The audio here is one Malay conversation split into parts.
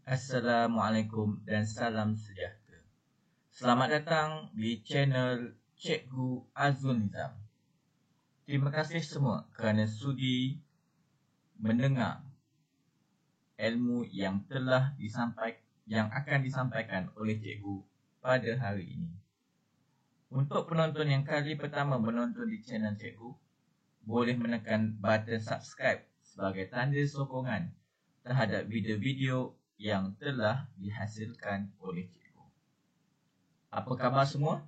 Assalamualaikum dan salam sejahtera. Selamat datang di channel Cikgu Azul Nizam. Terima kasih semua kerana sudi mendengar ilmu yang akan disampaikan oleh cikgu pada hari ini. Untuk penonton yang kali pertama menonton di channel cikgu, boleh menekan button subscribe sebagai tanda sokongan terhadap video-video yang telah dihasilkan oleh cikgu. Apa khabar semua?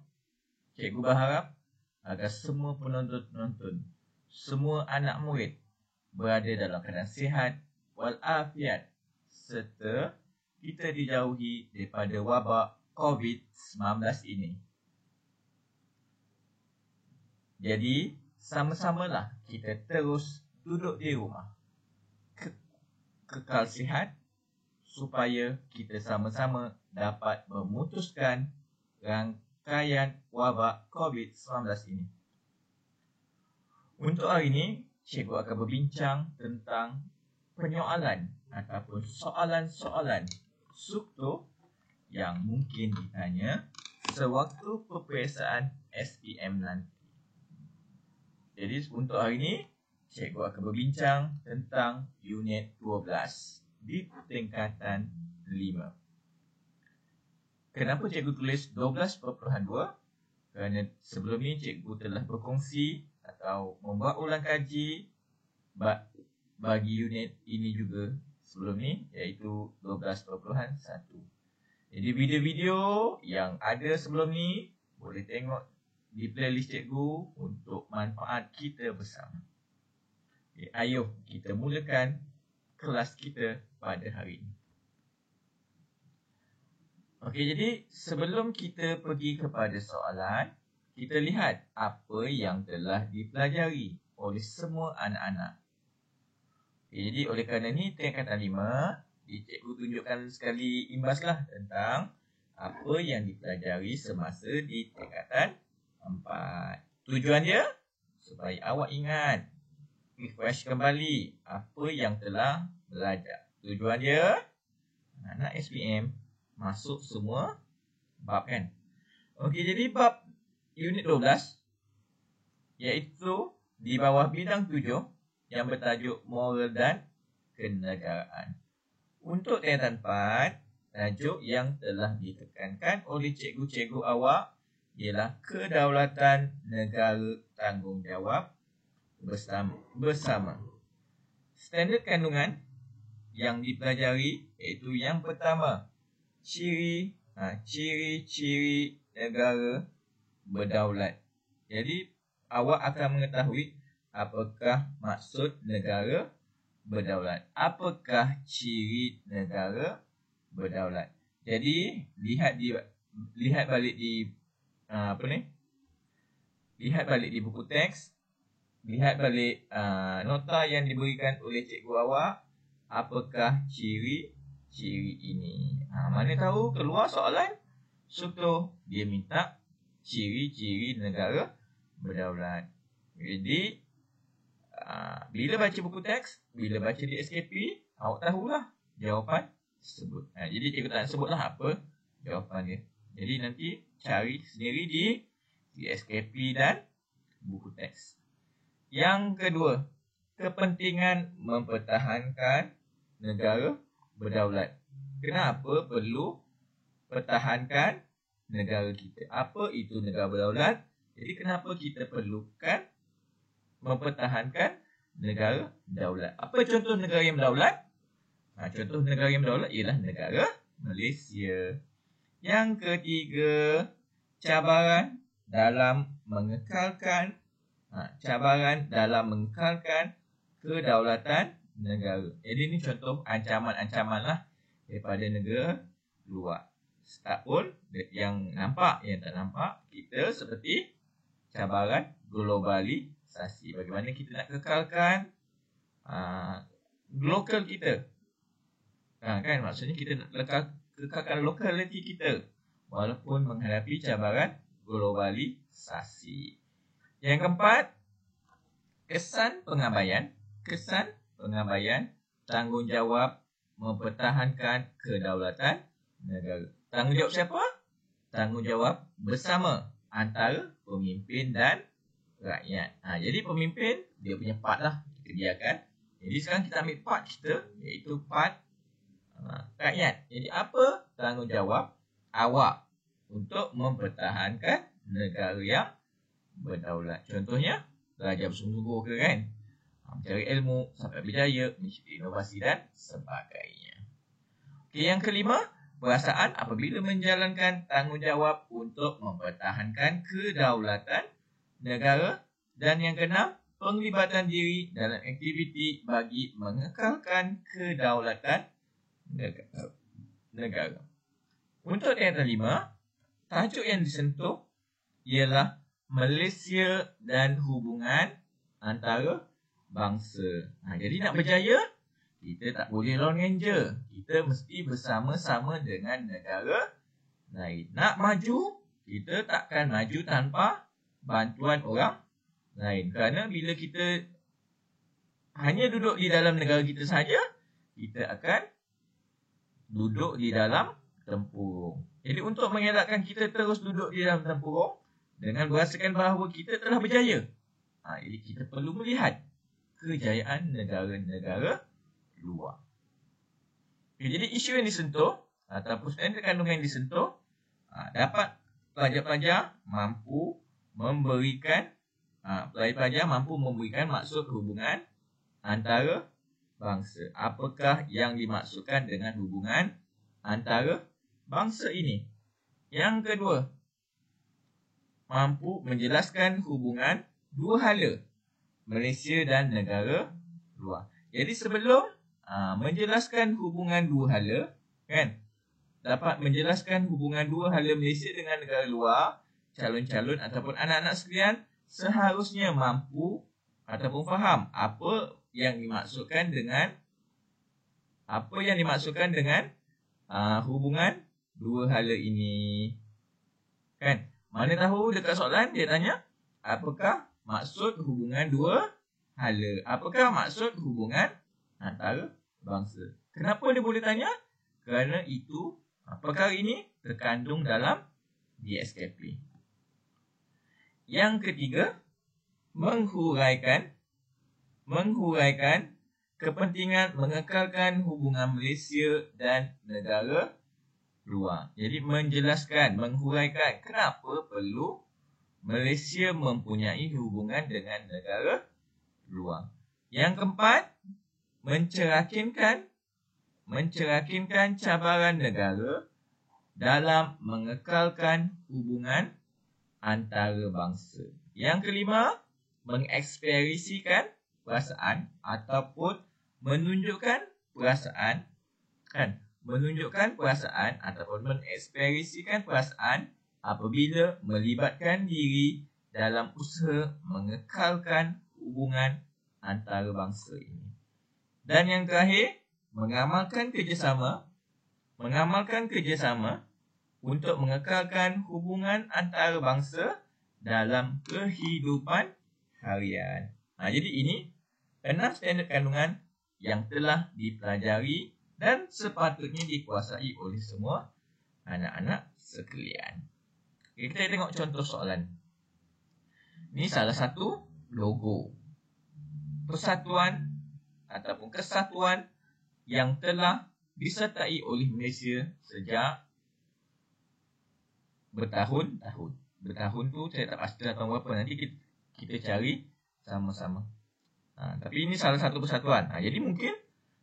Cikgu berharap agar semua penonton-penonton, semua anak murid berada dalam keadaan sihat walafiat serta kita dijauhi daripada wabak COVID-19 ini. Jadi, sama-samalah kita terus duduk di rumah. Kekal sihat supaya kita sama-sama dapat memutuskan rangkaian wabak COVID-19 ini. Untuk hari ini, cikgu akan berbincang tentang penyoalan ataupun soalan-soalan struktur yang mungkin ditanya sewaktu peperiksaan SPM nanti. Jadi untuk hari ini, cikgu akan berbincang tentang unit 12 di tingkatan 5. Kenapa cikgu tulis 12.2? Kerana sebelum ni cikgu telah berkongsi atau membuat ulang kaji bagi unit ini juga sebelum ni, iaitu 12.1. Jadi video-video yang ada sebelum ni boleh tengok di playlist cikgu untuk manfaat kita bersama. Ayuh kita mulakan kelas kita pada hari ini. Okey, jadi sebelum kita pergi kepada soalan, kita lihat apa yang telah dipelajari oleh semua anak-anak. Okey, jadi oleh kerana ni tingkatan 5, cikgu tunjukkan sekali imbaslah tentang apa yang dipelajari semasa di tingkatan 4. Tujuan dia supaya awak ingat, refresh kembali apa yang telah belajar. Tujuan dia, anak SPM masuk semua bab kan. Okey, jadi bab unit 12 iaitu di bawah bidang 7 yang bertajuk moral dan kenegaraan. Untuk tingkatan 4, tajuk yang telah ditekankan oleh cikgu-cikgu awak ialah kedaulatan negara tanggungjawab bersama. Standard kandungan yang dipelajari iaitu yang pertama, ciri-ciri negara berdaulat. Jadi awak akan mengetahui apakah maksud negara berdaulat, apakah ciri negara berdaulat. Jadi lihat balik di buku teks. Lihat balik nota yang diberikan oleh cikgu awak. Apakah ciri-ciri ini? Mana tahu keluar soalan struktur. Dia minta ciri-ciri negara berdaulat. Jadi bila baca buku teks, bila baca di SKP, awak tahulah jawapan tersebut. Jadi cikgu tak sebutlah apa jawapan dia. Jadi nanti cari sendiri di SKP dan buku teks. Yang kedua, kepentingan mempertahankan negara berdaulat. Kenapa perlu pertahankan negara kita? Apa itu negara berdaulat? Jadi kenapa kita perlukan mempertahankan negara berdaulat? Apa contoh negara yang berdaulat? Contoh negara yang berdaulat ialah negara Malaysia. Yang ketiga, cabaran dalam mengekalkan kedaulatan negara. Jadi ini contoh ancaman-ancaman lah daripada negara luar. Tak pun yang nampak, yang tak nampak, kita seperti cabaran globalisasi. Bagaimana kita nak kekalkan lokal kita. Kan maksudnya kita nak kekalkan lokaliti kita walaupun menghadapi cabaran globalisasi. Yang keempat, kesan pengabaian tanggungjawab mempertahankan kedaulatan negara. Tanggungjawab siapa? Tanggungjawab bersama antara pemimpin dan rakyat. Jadi pemimpin, dia punya part lah. Kita biarkan. Jadi sekarang kita ambil part kita, iaitu part rakyat. Jadi apa tanggungjawab awak untuk mempertahankan negara yang berdaulat? Contohnya, belajar bersungguh-sungguh ke kan? Mencari ilmu sampai berjaya, mencipta inovasi dan sebagainya. Okey, yang kelima, perasaan apabila menjalankan tanggungjawab untuk mempertahankan kedaulatan negara. Dan yang keenam, penglibatan diri dalam aktiviti bagi mengekalkan kedaulatan negara. Untuk yang kelima, tajuk yang disentuh ialah Malaysia dan hubungan antara bangsa. Jadi nak berjaya, kita tak boleh lone je. Kita mesti bersama-sama dengan negara lain. Nak maju, kita takkan maju tanpa bantuan orang lain. Kerana bila kita hanya duduk di dalam negara kita saja, kita akan duduk di dalam tempurung. Jadi untuk mengelakkan kita terus duduk di dalam tempurung dengan berasakan bahawa kita telah berjaya, jadi kita perlu melihat kejayaan negara-negara luar. Jadi isu yang disentuh ataupun standard kandungan yang disentuh dapat pelajar-pelajar mampu memberikan maksud hubungan antara bangsa. Apakah yang dimaksudkan dengan hubungan antara bangsa ini? Yang kedua, mampu menjelaskan hubungan dua hala, Malaysia dan negara luar. Jadi sebelum menjelaskan hubungan dua hala, kan, dapat menjelaskan hubungan dua hala Malaysia dengan negara luar, calon-calon ataupun anak-anak sekalian seharusnya mampu ataupun faham apa yang dimaksudkan dengan hubungan dua hala ini. Kan? Mana tahu dekat soalan dia tanya, apakah maksud hubungan dua hala? Apakah maksud hubungan antara bangsa? Kenapa dia boleh tanya? Kerana itu perkara ini terkandung dalam DSKP. Yang ketiga, menghuraikan kepentingan mengekalkan hubungan Malaysia dan negara luar. Jadi menjelaskan, menghuraikan kenapa perlu Malaysia mempunyai hubungan dengan negara luar. Yang keempat, mencerakinkan cabaran negara dalam mengekalkan hubungan antara bangsa. Yang kelima, mengekspresikan perasaan ataupun menunjukkan perasaan ataupun mengekspresikan perasaan apabila melibatkan diri dalam usaha mengekalkan hubungan antara bangsa ini. Dan yang terakhir, mengamalkan kerjasama untuk mengekalkan hubungan antara bangsa dalam kehidupan harian. Jadi ini 6 standard kandungan yang telah dipelajari dan sepatutnya dikuasai oleh semua anak-anak sekalian. Kita tengok contoh soalan. Ini salah satu logo persatuan ataupun kesatuan yang telah disertai oleh Malaysia sejak bertahun-tahun. Bertahun tu saya tak pasti tahun berapa, nanti kita cari sama-sama. Tapi ini salah satu persatuan. Jadi mungkin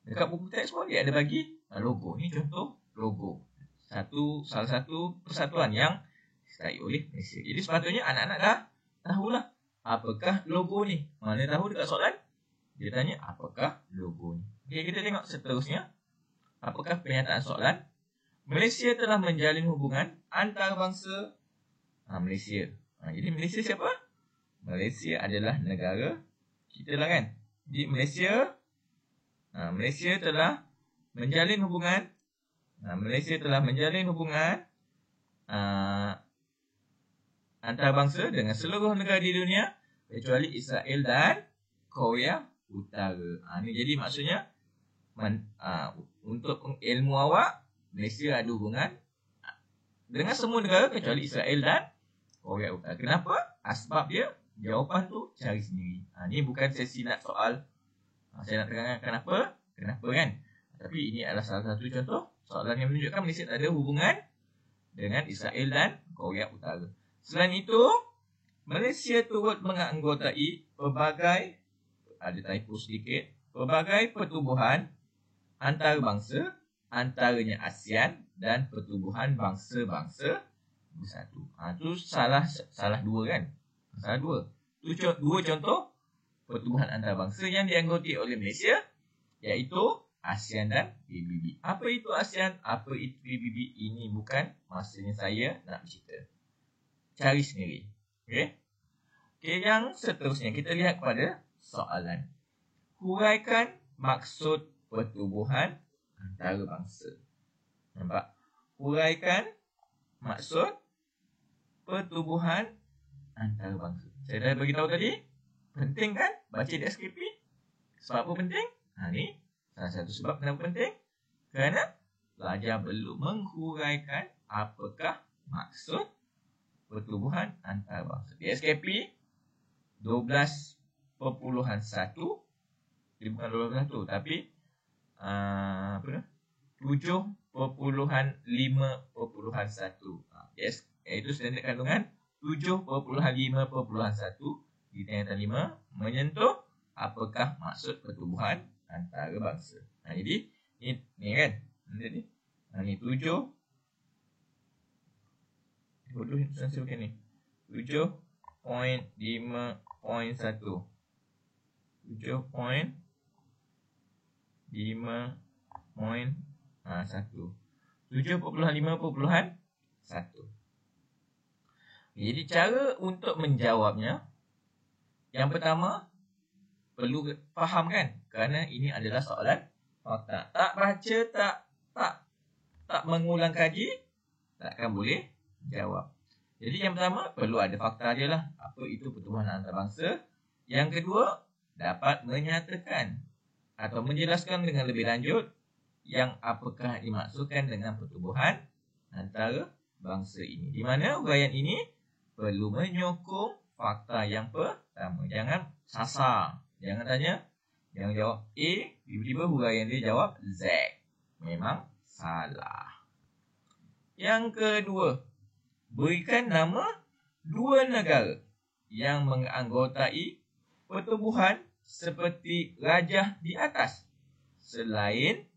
dekat buku teks pun dia ada bagi logo. Ini contoh logo. Salah satu persatuan yang disertai oleh Malaysia. Jadi sepatutnya anak-anak dah tahulah apakah logo ni. Mana tahu dekat soalan dia tanya apakah logo ni. Okey, kita tengok seterusnya. Apakah pernyataan soalan? Malaysia telah menjalin hubungan antarabangsa. Malaysia. Jadi Malaysia siapa? Malaysia adalah negara kita lah kan. Jadi Malaysia telah menjalin hubungan. Malaysia telah menjalin hubungan antarabangsa dengan seluruh negara di dunia kecuali Israel dan Korea Utara. Ini jadi maksudnya untuk ilmu awak, Malaysia ada hubungan dengan semua negara kecuali Israel dan Korea Utara. Kenapa? Sebab dia jawapan tu cari sendiri. Ni bukan sesi nak soal. Saya nak terangkan kenapa kan. Tapi ini adalah salah satu contoh soalan yang menunjukkan Malaysia tak ada hubungan dengan Israel dan Korea Utara. Selain itu, Malaysia turut menganggotai pelbagai, ada typo sedikit, pelbagai pertubuhan antarabangsa, antaranya ASEAN dan pertubuhan bangsa-bangsa bersatu. Itu salah dua kan? Salah dua. Itu dua contoh pertubuhan antarabangsa yang dianggotai oleh Malaysia, iaitu ASEAN dan PBB. Apa itu ASEAN? Apa itu PBB? Ini bukan masanya saya nak bercerita. Cari sendiri. Okey, yang seterusnya kita lihat kepada soalan. Huraikan maksud pertubuhan antarabangsa. Nampak? Huraikan maksud pertubuhan antarabangsa. Saya dah beritahu tadi, penting kan baca di SKP? Sebab apa penting? Ni salah satu sebab kenapa penting. Kerana pelajar perlu menghuraikan apakah maksud pertubuhan antarabangsa. Di SKP 12.1, dia bukan 12.1 tapi 7.5.1. Yes, iaitu standard kandungan 7.5.1 di tingkatan 5 menyentuh apakah maksud pertubuhan antarabangsa. Jadi ni kan. Jadi ni 7. Bodoh saya bukan ni. 7.5.1. 7.5.1. 7.5.1. Jadi cara untuk menjawabnya, yang pertama perlu faham kan, kerana ini adalah soalan fakta. Tak baca, tak mengulang kaji, takkan boleh jawab. Jadi yang pertama perlu ada fakta dia lah, apa itu pertubuhan antarabangsa. Yang kedua, dapat menyatakan atau menjelaskan dengan lebih lanjut yang apakah dimaksudkan dengan pertubuhan antarabangsa ini. Di mana huraian ini perlu menyokong fakta yang pertama. Jangan sasar. Jangan tanya, jangan jawab A, tiba-tiba huraian dia jawab Z. Memang salah. Yang kedua, berikan nama dua negara yang menganggotai pertubuhan seperti rajah di atas selain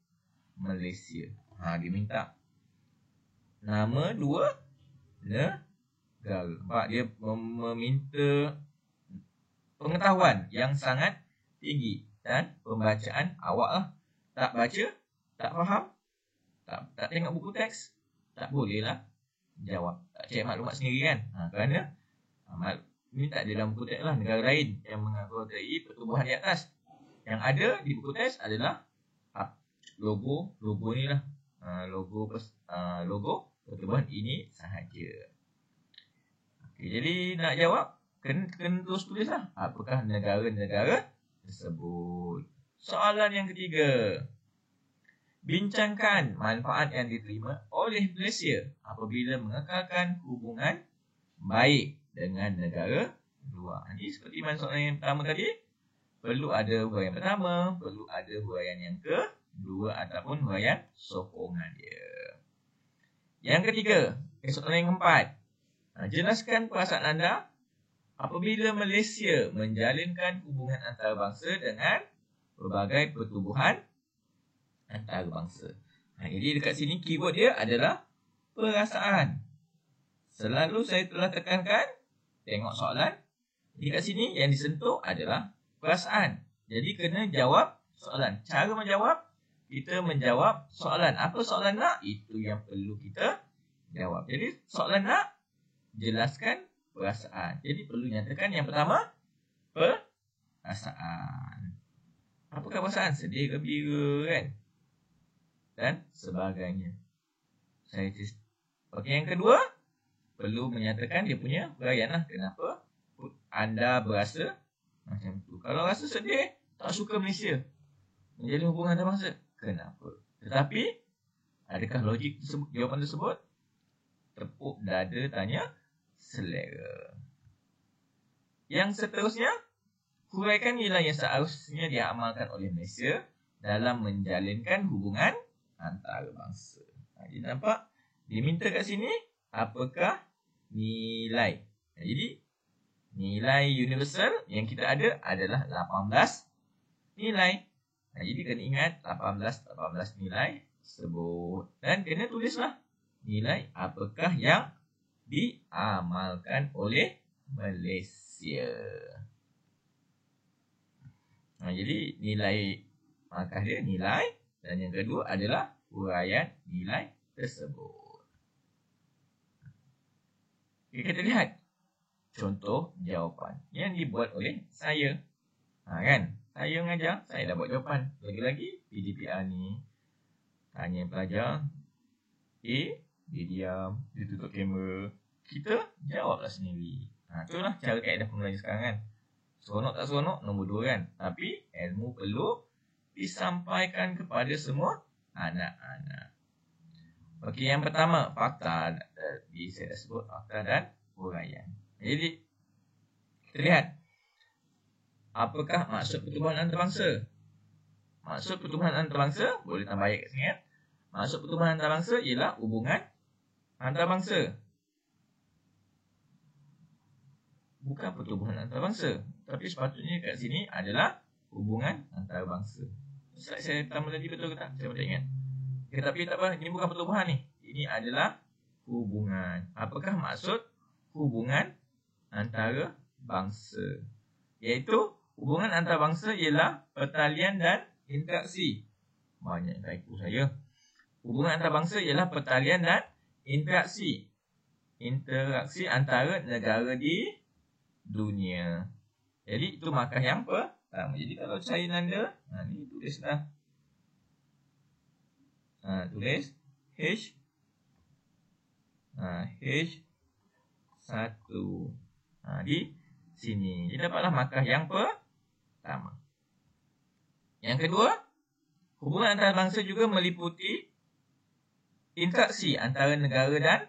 Malaysia. Dia minta nama dua negara. Nampak, dia meminta pengetahuan yang sangat tinggi dan pembacaan awak lah. Tak baca, tak faham, tak tengok buku teks, tak boleh lah jawab. Tak cek maklumat sendiri kan. Kerana ini tak ada dalam buku teks lah. Negara lain yang menganggotai pertubuhan di atas. Yang ada di buku teks adalah logo ni lah. Logo pertubuhan ini sahaja. Jadi nak jawab, kena terus tulis lah apakah negara-negara tersebut. Soalan yang ketiga. Bincangkan manfaat yang diterima oleh Malaysia apabila mengekalkan hubungan baik dengan negara luar. Ini seperti mana soalan yang pertama tadi. Perlu ada huraian pertama, perlu ada huraian yang kedua ataupun huraian sokongan dia. Yang ketiga, soalan yang keempat. Jelaskan perasaan anda apabila Malaysia menjalinkan hubungan antarabangsa dengan berbagai pertubuhan antarabangsa. Jadi dekat sini keyword dia adalah perasaan. Selalu saya telah tekankan, tengok soalan. Dekat sini yang disentuh adalah perasaan. Jadi kena jawab soalan. Cara menjawab, kita menjawab soalan. Apa soalan nak? Itu yang perlu kita jawab. Jadi soalan nak, jelaskan perasaan. Jadi perlu nyatakan yang pertama, perasaan. Apakah perasaan? Sedih, gembira kan? Dan sebagainya. Okey, yang kedua, perlu menyatakan dia punya huraian lah. Kenapa anda berasa macam tu? Kalau rasa sedih, tak suka Malaysia, menjalin hubungan antarabangsa, kenapa? Tetapi, adakah logik jawapan tersebut? Tepuk dada tanya selera. Yang seterusnya, huraikan nilai yang seharusnya diamalkan oleh Malaysia dalam menjalinkan hubungan antarabangsa. Jadi nampak, diminta kat sini, apakah nilai. Jadi, nilai universal yang kita ada adalah 18 nilai. Jadi kena ingat 18 nilai sebut. Dan kena tulislah nilai apakah yang diamalkan oleh Malaysia. Jadi nilai markah dia nilai. Dan yang kedua adalah huraian nilai tersebut. Okay, kita lihat contoh jawapan yang dibuat oleh saya. Kan? Saya mengajar, saya dah buat jawapan. Lagi-lagi PDPR ni tanya pelajar A, dia diam, dia tutup kamera. Kita jawablah sendiri. Itulah cara kaedah pembelajaran sekarang kan. Seronok tak seronok, nombor 2 kan. Tapi ilmu perlu disampaikan kepada semua anak-anak. Okey, yang pertama, fakta. Saya dah sebut fakta dan huraian. Jadi, kita lihat. Apakah maksud pertubuhan antarabangsa? Maksud pertubuhan antarabangsa, boleh tambah ayat kat sini kan. Maksud pertubuhan antarabangsa ialah hubungan antarabangsa. Bukan pertubuhan antarabangsa. Tapi sepatutnya kat sini adalah hubungan antarabangsa. Slide saya tambah tadi betul ke tak? Saya tak ingat. Tapi tak apa, ini bukan pertubuhan ni. Ini adalah hubungan. Apakah maksud hubungan antarabangsa? Iaitu hubungan antarabangsa ialah pertalian dan interaksi. Banyak typo saya. Hubungan antarabangsa ialah pertalian dan interaksi. Interaksi antara negara di dunia. Jadi itu markah yang pertama. Jadi kalau saya nanda, ni tulislah. Tulis H. H1. Di sini. Jadi dapatlah markah yang pertama. Yang kedua, hubungan antarabangsa juga meliputi interaksi antara negara dan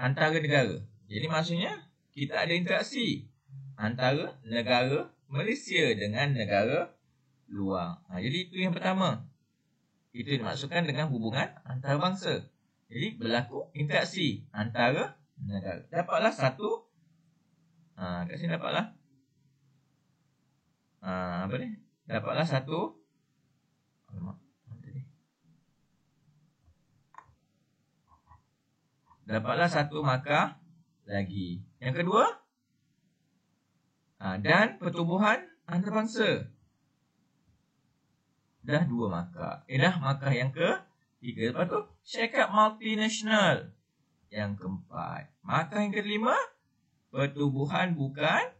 antara negara. Jadi maksudnya, kita ada interaksi antara negara Malaysia dengan negara luar. Jadi itu yang pertama. Itu dimaksudkan dengan hubungan antarabangsa. Jadi berlaku interaksi antara negara. Dapatlah satu. Kat sini dapatlah. Apa ni? Dapatlah satu. Dapatlah satu markah lagi. Yang kedua. Dan pertubuhan antarabangsa. Dah 2 markah. Dah markah yang ketiga. Lepas tu, syarikat multinasional. Yang keempat. Markah yang kelima, pertubuhan bukan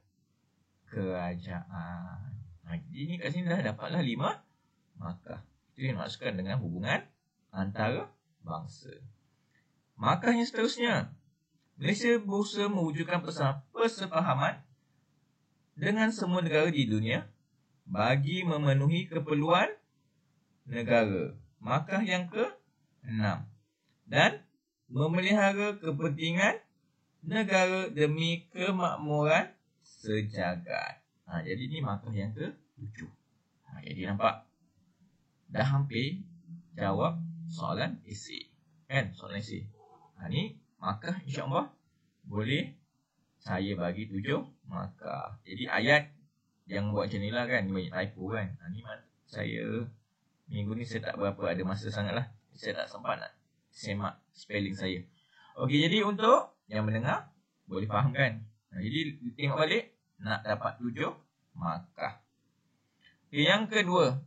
kerajaan. Jadi kat sini dah dapatlah 5 markah. Itu yang dimaksudkan dengan hubungan antarabangsa. Markah yang seterusnya. Malaysia berusaha mewujudkan persefahaman dengan semua negara di dunia bagi memenuhi keperluan negara. Markah yang ke-6. Dan memelihara kepentingan negara demi kemakmuran sejagat. Jadi ni markah yang ke-7. Jadi nampak dah hampir jawab soalan esei. Kan? Soalan esei. Ni markah insya-Allah boleh saya bagi 7 markah. Jadi ayat yang buat macam ni lah kan, banyak typo kan. Ni saya minggu ni saya tak berapa ada masa sangat lah. Saya tak sempat nak semak spelling saya. Okey, jadi untuk yang mendengar boleh faham kan. Jadi tengok balik nak dapat 7 markah. Okay, yang kedua,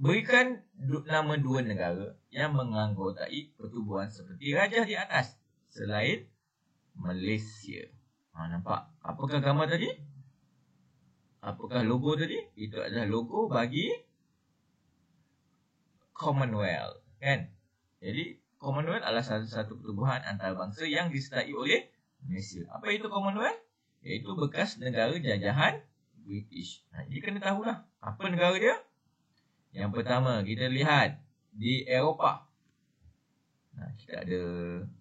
berikan nama 2 negara yang menganggotai pertubuhan seperti rajah di atas selain Malaysia. Nampak? Apakah gambar tadi? Apakah logo tadi? Itu adalah logo bagi Commonwealth. Kan? Jadi, Commonwealth adalah satu pertubuhan antarabangsa yang disertai oleh Malaysia. Apa itu Commonwealth? Iaitu bekas negara jajahan British. Jadi kena tahulah apa negara dia. Yang pertama kita lihat di Eropah. Kita ada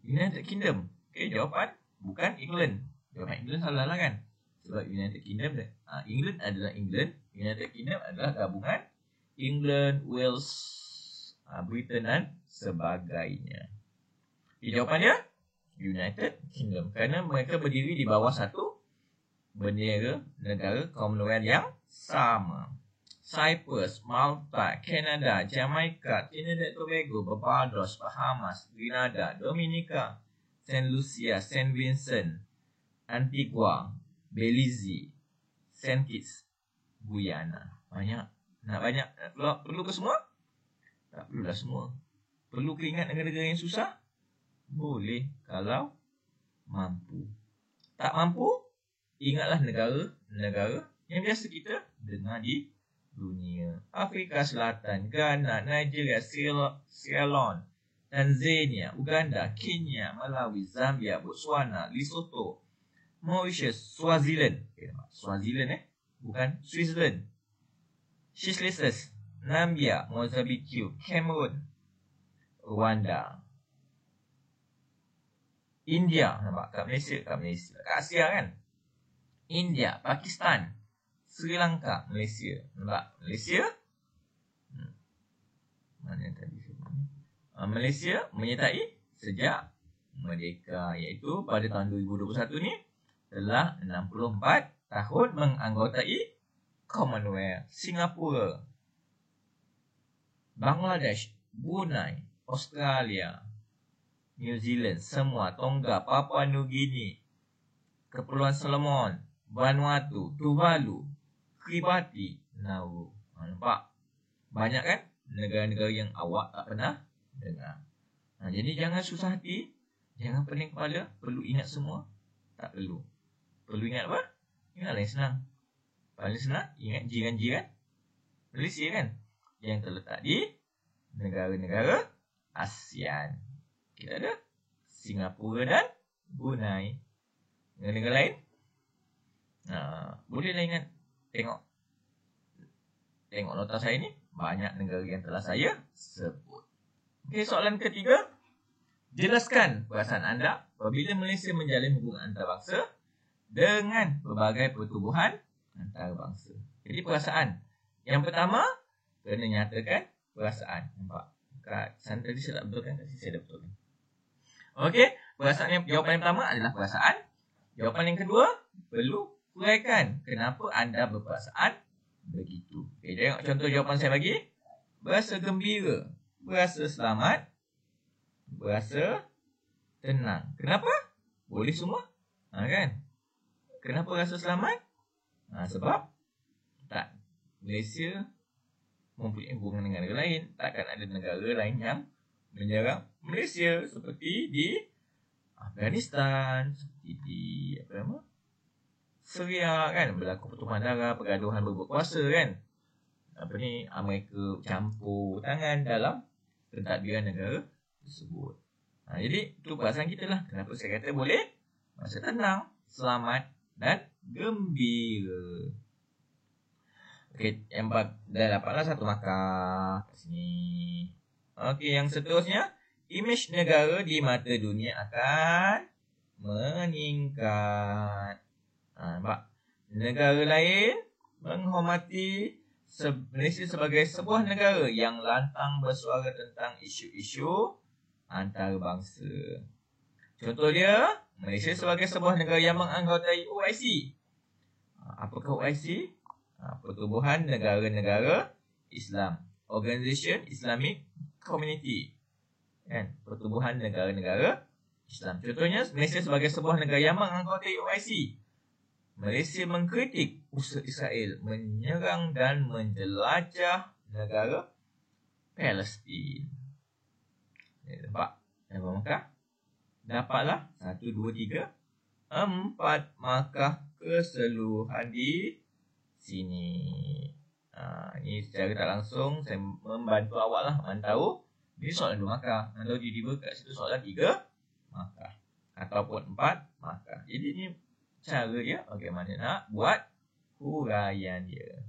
United Kingdom. Okay, jawapan bukan England. Jawapan England salah lah kan. Sebab United Kingdom England adalah England. United Kingdom adalah gabungan England, Wales, Britain dan sebagainya. Jawapan dia United Kingdom. Kerana mereka berdiri di bawah satu bendera negara Commonwealth yang sama. Cyprus, Malta, Canada, Jamaica, Trinidad Tobago, Barbados, Bahamas, Grenada, Dominica, Saint Lucia, Saint Vincent, Antigua, Belize, Saint Kitts, Guyana. Banyak. Nak banyak? Perlu ke semua? Tak perlulah semua. Perlu ke ingat negara-negara yang susah? Boleh kalau mampu. Tak mampu? Ingatlah negara-negara yang biasa kita dengar di dunia. Afrika Selatan, Ghana, Nigeria, Sierra Leone, Tanzania, Uganda, Kenya, Malawi, Zambia, Botswana, Lesotho, Mauritius, Swaziland. Swaziland bukan Switzerland. Seychelles, Namibia, Mozambique, Cameroon, Rwanda. India, nampak kat Malaysia, kat Asia kan. India, Pakistan, Sri Lanka, Malaysia. Nampak? Malaysia. Mana tadi? Malaysia menyertai sejak merdeka, iaitu pada tahun 2021 ni telah 64 tahun menganggotai Commonwealth. Singapura, Bangladesh, Brunei, Australia, New Zealand, semua, Tonga, Papua New Guinea, Kepulauan Solomon, Vanuatu, Tuvalu, Kiribati, Nauru. Nampak? Banyak kan negara-negara yang awak tak pernah dengar. Jadi jangan susah hati, jangan pening kepala. Perlu ingat semua? Tak perlu. Perlu ingat apa? Ingatlah yang senang. Paling senang ingat jiran-jiran Malaysia kan, yang terletak di negara-negara ASEAN. Kita ada Singapura dan Brunei. Negara-negara lain bolehlah ingat. Tengok nota saya ni, banyak negara yang telah saya sebut. Okey, soalan ketiga. Jelaskan perasaan anda apabila Malaysia menjalin hubungan antarabangsa dengan berbagai pertubuhan antarabangsa. Jadi perasaan. Yang pertama, kena nyatakan perasaan. Nampak? Kat sana tadi saya tak betulkan, kat sini saya dah betulkan. Okey, perasaan jawapan yang pertama adalah perasaan. Jawapan yang kedua, perlu uraikan kenapa anda berperasaan begitu. Okey, tengok contoh jawapan saya bagi. Berasa gembira, berasa selamat, berasa tenang. Kenapa? Boleh semua. Kan? Kenapa rasa selamat? Sebab tak, Malaysia mempunyai hubungan dengan negara lain. Takkan ada negara lain yang menyerang Malaysia seperti di Afghanistan, seperti di Syria kan, berlaku pertumpahan darah, pergaduhan berebut kuasa kan. Amerika campur tangan dalam pentadbiran negara tersebut. Jadi itu perasaan kita lah. Kenapa saya kata boleh rasa tenang, selamat dan gembira. Okey, yang dah dapatlah satu markah kat sini. Okey, yang seterusnya, imej negara di mata dunia akan meningkat. Nampak? Negara lain menghormati Malaysia sebagai sebuah negara yang lantang bersuara tentang isu-isu antarabangsa. Contoh dia, Malaysia sebagai sebuah negara yang menganggotai OIC. Apakah OIC? Pertubuhan Negara-Negara Islam. Organisation Islamic Community. Kan? Pertubuhan Negara-Negara Islam. Contohnya, Malaysia sebagai sebuah negara yang menganggotai OIC. Malaysia mengkritik usaha Israel menyerang dan menjelajah negara Palestin. Nampak? Berapa markah? Dapatlah 1, 2, 3, 4 markah keseluruhan di sini. Ini secara tak langsung saya membantu awak lah mantau. Ini soalan 2 markah. Mantau tiba-tiba kat situ soalan 3 markah ataupun 4 markah. Jadi ini cara dia bagaimana nak buat huraian dia.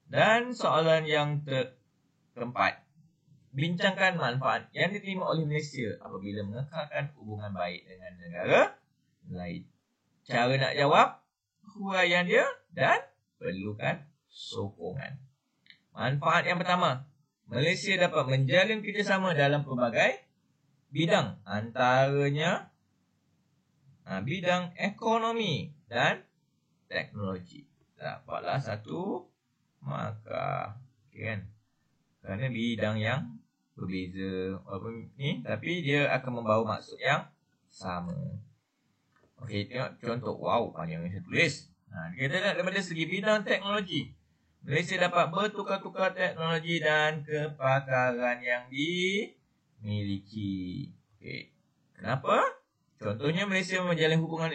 Dan soalan yang keempat, bincangkan manfaat yang diterima oleh Malaysia apabila mengekalkan hubungan baik dengan negara lain. Cara nak jawab, huraian dia dan perlukan sokongan. Manfaat yang pertama, Malaysia dapat menjalin kerjasama dalam pelbagai bidang, antaranya bidang ekonomi dan teknologi. Dapatlah satu markah, kan? Kerana bidang yang berbeza walaupun ni, tapi dia akan membawa maksud yang sama. Okey, tengok contoh. Wow, panjang yang saya tulis. Dia kata daripada segi bidang teknologi, Malaysia dapat bertukar-tukar teknologi dan kepakaran yang dimiliki. Okey, kenapa? Contohnya Malaysia menjalin hubungan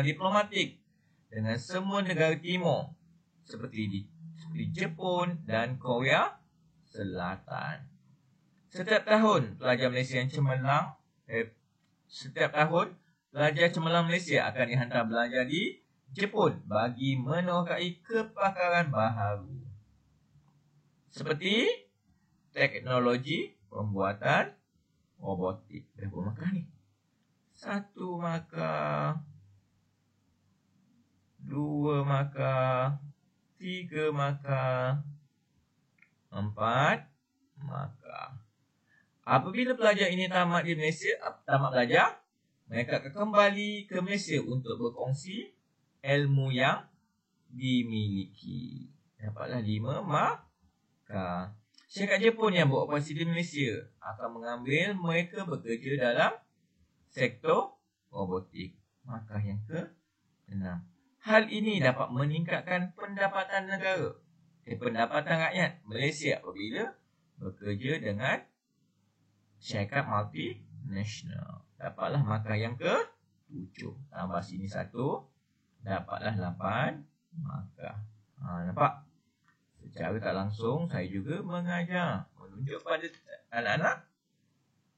diplomatik dengan semua negara timur seperti Jepun dan Korea Selatan. Setiap tahun pelajar cemerlang Malaysia akan dihantar belajar di Jepun bagi menokai kepakaran baharu seperti teknologi pembuatan robotik. Berapa markah ni? 1 markah, 2 markah, 3 markah, 4 markah. Apabila pelajar ini tamat belajar, mereka akan kembali ke Malaysia untuk berkongsi ilmu yang dimiliki. Dapatlah 5 markah. Syarikat Jepun yang beroperasi di Malaysia akan mengambil mereka bekerja dalam sektor robotik. Markah yang ke-6. Hal ini dapat meningkatkan pendapatan rakyat Malaysia apabila bekerja dengan syarikat multinasional. Dapatlah markah yang ke-7. Tambah sini 1, dapatlah 8 markah. Nampak? Secara tak langsung saya juga mengajar, menunjuk pada anak-anak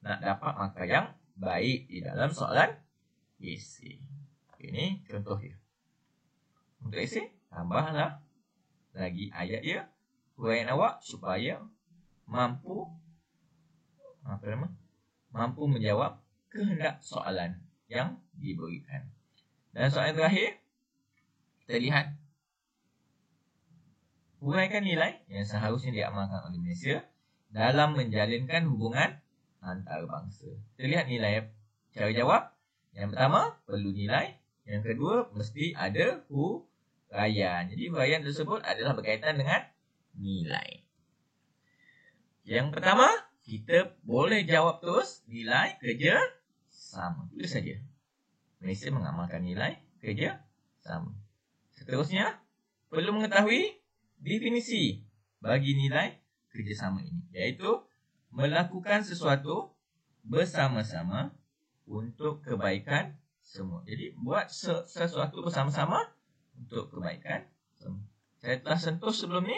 nak dapat markah yang baik di dalam soalan esei. Ini contoh dia. Untuk esei, tambahlah lagi ayat dia, huraian awak supaya mampu menjawab kehendak soalan yang diberikan. Dan soalan terakhir, kita lihat huraikan nilai yang seharusnya diamalkan oleh Malaysia dalam menjalinkan hubungan antarabangsa. Kita lihat nilai. Cara jawab, yang pertama perlu nilai, yang kedua mesti ada huraian. Jadi huraian tersebut adalah berkaitan dengan nilai. Yang pertama, kita boleh jawab terus nilai kerja sama. Tulis saja. Malaysia mengamalkan nilai kerja sama. Seterusnya, perlu mengetahui definisi bagi nilai kerjasama ini, iaitu melakukan sesuatu bersama-sama untuk kebaikan semua. Jadi buat sesuatu bersama-sama untuk kebaikan semua. Saya telah sentuh sebelum ni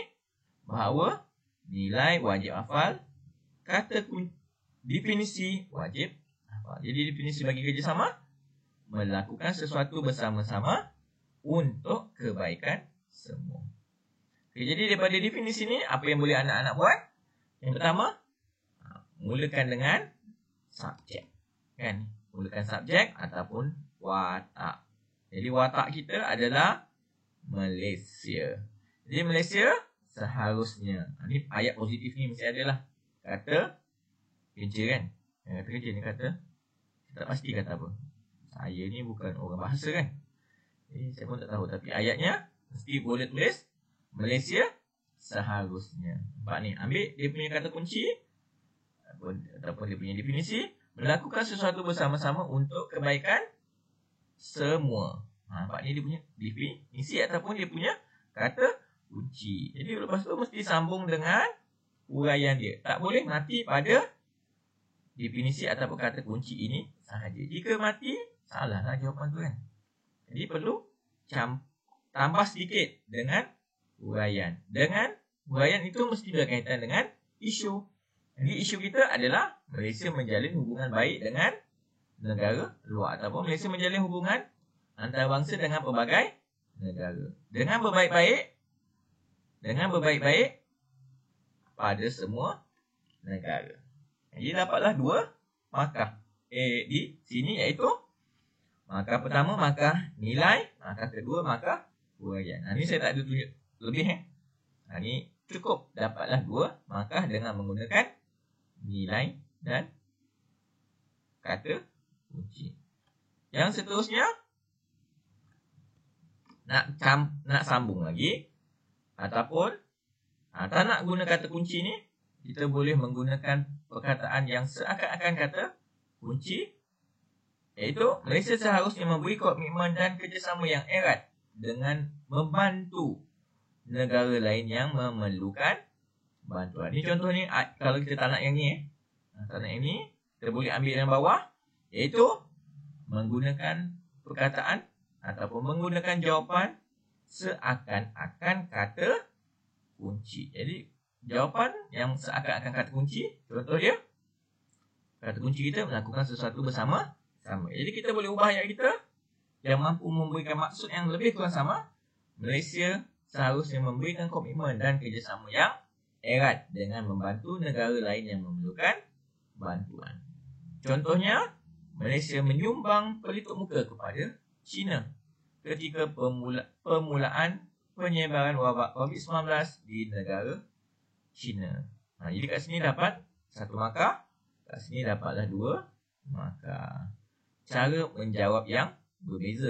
bahawa nilai wajib hafal, kata definisi wajib hafal. Jadi definisi bagi kerjasama, melakukan sesuatu bersama-sama untuk kebaikan semua. Okay, jadi daripada definisi ni, apa yang boleh anak-anak buat? Yang pertama, mulakan dengan subjek. Kan? Mulakan subjek ataupun watak. Jadi watak kita adalah Malaysia. Jadi Malaysia seharusnya. Ni ayat positif ni mesti adalah kata kerja, kan? Kata kerja ni kata, saya tak pasti kata apa. Saya ni bukan orang bahasa, kan? Jadi saya pun tak tahu. Tapi ayatnya mesti boleh tulis Malaysia seharusnya. Nampak ni, ambil dia punya kata kunci ataupun dia punya definisi, melakukan sesuatu bersama-sama untuk kebaikan semua. Nampak ni dia punya definisi ataupun dia punya kata kunci. Jadi lepas tu mesti sambung dengan huraian dia. Tak boleh mati pada definisi ataupun kata kunci ini sahaja. Jika mati, salahlah jawapan tu, kan? Jadi perlu tambah sedikit dengan huraian. Dengan huraian itu mesti berkaitan dengan isu. Jadi isu kita adalah Malaysia menjalin hubungan baik dengan negara luar, ataupun Malaysia menjalin hubungan antarabangsa dengan pelbagai negara. Dengan berbaik-baik pada semua negara. Jadi dapatlah 2 markah di sini, iaitu markah pertama markah nilai, markah kedua markah huraian. Ini saya tak ada tunjuk lebih. Ini cukup dapatlah 2 markah dengan menggunakan nilai dan kata kunci. Yang seterusnya nak sambung lagi, ataupun tak nak guna kata kunci ni, kita boleh menggunakan perkataan yang seakan-akan kata kunci, iaitu Malaysia seharusnya memberi komitmen dan kerjasama yang erat dengan membantu negara lain yang memerlukan bantuan. Ini contoh ni, kalau kita tak nak yang ni, tak nak yang ni, kita boleh ambil yang bawah, iaitu menggunakan perkataan ataupun menggunakan jawapan seakan-akan kata kunci. Jadi jawapan yang seakan-akan kata kunci, contoh dia, kata kunci kita melakukan sesuatu bersama. Jadi kita boleh ubah ayat kita yang mampu memberikan maksud yang lebih kurang sama. Malaysia seharusnya memberikan komitmen dan kerjasama yang erat dengan membantu negara lain yang memerlukan bantuan. Contohnya, Malaysia menyumbang pelitup muka kepada China ketika permulaan penyebaran wabak COVID-19 di negara China. Jadi kat sini dapat 1 markah, kat sini dapatlah 2 markah. Cara menjawab yang berbeza.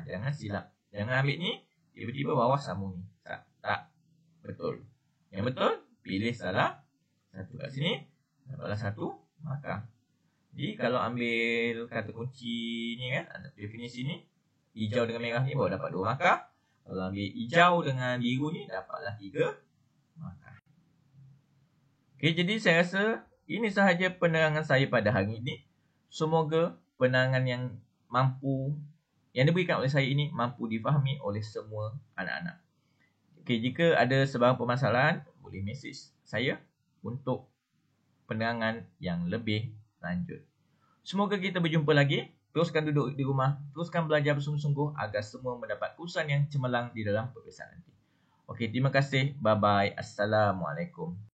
Jangan silap. Jangan ambil ni, tiba-tiba bawah sama ni. Tak betul. Yang betul, pilih salah satu. Kat sini dapatlah 1 markah. Jadi kalau ambil kata kunci ni kan, definisi ni, hijau dengan merah ni baru dapat 2 markah. Kalau ambil hijau dengan biru ni, dapatlah 3 markah. Okey, jadi saya rasa ini sahaja penerangan saya pada hari ini. Semoga penerangan yang diberikan oleh saya ini mampu difahami oleh semua anak-anak. Okey, jika ada sebarang permasalahan, boleh mesej saya untuk penerangan yang lebih lanjut. Semoga kita berjumpa lagi. Teruskan duduk di rumah, teruskan belajar bersungguh-sungguh agar semua mendapat keputusan yang cemerlang di dalam peperiksaan nanti. Okey, terima kasih. Bye-bye. Assalamualaikum.